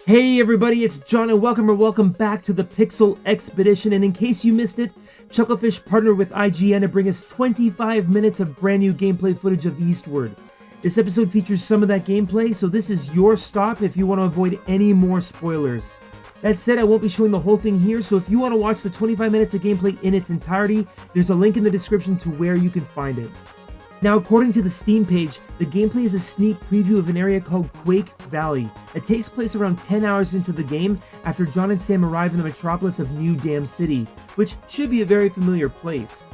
Hey everybody, it's John and welcome back to the Pixel Expedition. And in case you missed it, Chucklefish partnered with IGN to bring us 25 minutes of brand new gameplay footage of Eastward. This episode features some of that gameplay, so this is your stop if you want to avoid any more spoilers. That said, I won't be showing the whole thing here, so if you want to watch the 25 minutes of gameplay in its entirety, there's a link in the description to where you can find it. Now, according to the Steam page, the gameplay is a sneak preview of an area called Quake Valley that takes place around 10 hours into the game after John and Sam arrive in the metropolis of 𝘃𝗃𝗃𝗃, which should be a very familiar place.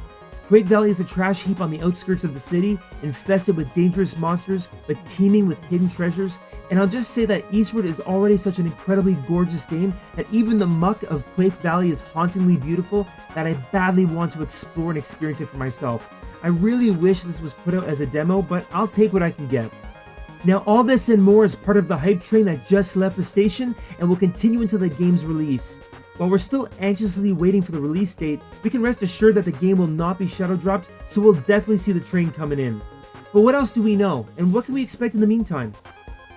Quake Valley is a trash heap on the outskirts of the city, infested with dangerous monsters, but teeming with hidden treasures, and I'll just say that Eastward is already such an incredibly gorgeous game that even the muck of Quake Valley is hauntingly beautiful that I badly want to explore and experience it for myself. I really wish this was put out as a demo, but I'll take what I can get. Now, all this and more is part of the hype train that just left the station and will continue until the game's release. While we're still anxiously waiting for the release date, we can rest assured that the game will not be shadow dropped, so we'll definitely see the train coming in. But what else do we know, and what can we expect in the meantime?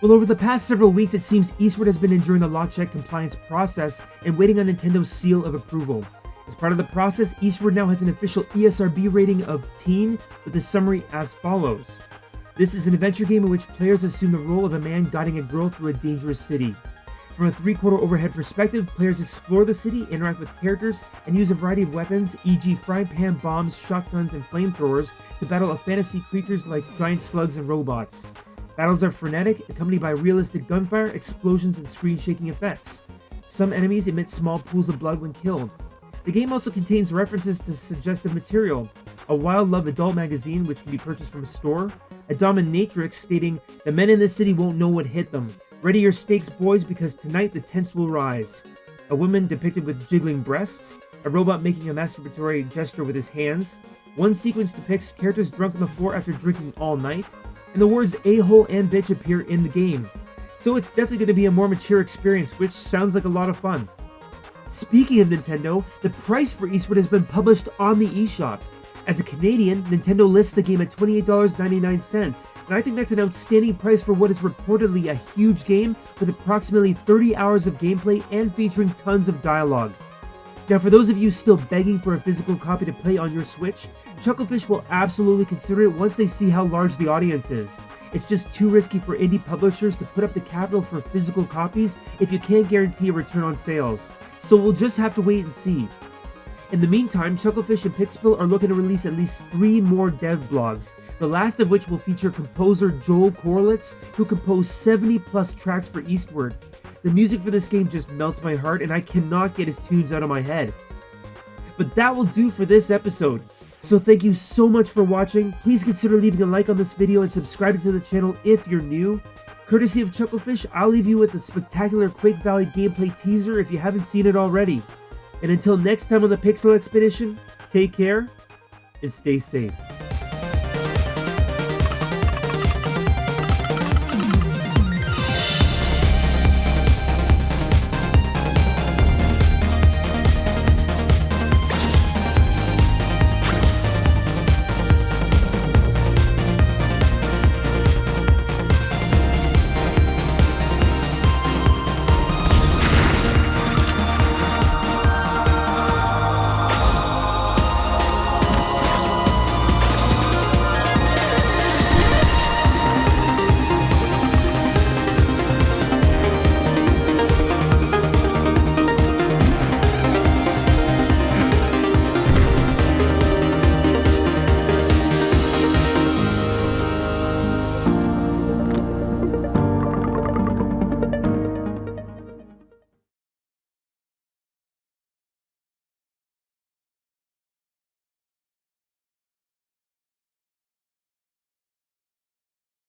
Well, over the past several weeks, it seems Eastward has been enduring the 𝘆𝐶𝑖 compliance process and waiting on Nintendo's seal of approval. As part of the process, Eastward now has an official ESRB rating of teen, with a summary as follows. This is an adventure game in which players assume the role of a man guiding a girl through a dangerous city. From a 3/4 overhead perspective, players explore the city, interact with characters, and use a variety of weapons, e.g. frying pan bombs, shotguns, and flamethrowers, to battle fantasy creatures like giant slugs and robots. Battles are frenetic, accompanied by realistic gunfire, explosions, and screen-shaking effects. Some enemies emit small pools of blood when killed. The game also contains references to suggestive material, a Wild Love adult magazine which can be purchased from a store, a dominatrix stating, "The men in this city won't know what hit them. Ready your stakes, boys, because tonight the tents will rise." A woman depicted with jiggling breasts, a robot making a masturbatory gesture with his hands. One sequence depicts characters drunk on the floor after drinking all night, and the words a-hole and bitch appear in the game. So it's definitely going to be a more mature experience, which sounds like a lot of fun. Speaking of Nintendo, the price for Eastward has been published on the eShop. As a Canadian, Nintendo lists the game at $28.99, and I think that's an outstanding price for what is reportedly a huge game with approximately 30 hours of gameplay and featuring tons of dialogue. Now, for those of you still begging for a physical copy to play on your Switch, Chucklefish will absolutely consider it once they see how large the audience is. It's just too risky for indie publishers to put up the capital for physical copies if you can't guarantee a return on sales. So we'll just have to wait and see. In the meantime, Chucklefish and 𝘃𝗃𝗃𝗃𝗃 are looking to release at least 3 more Devblogs, the last of which will feature composer 𝘀𝑂𝗂𝗽𝗍𝗄, who composed 70+ tracks for Eastward. The music for this game just melts my heart, and I cannot get his tunes out of my head. But that will do for this episode. So thank you so much for watching. Please consider leaving a like on this video and subscribing to the channel if you're new. Courtesy of Chucklefish, I'll leave you with the spectacular Quake Valley gameplay teaser if you haven't seen it already. And until next time on the Pixel Expedition, take care and stay safe.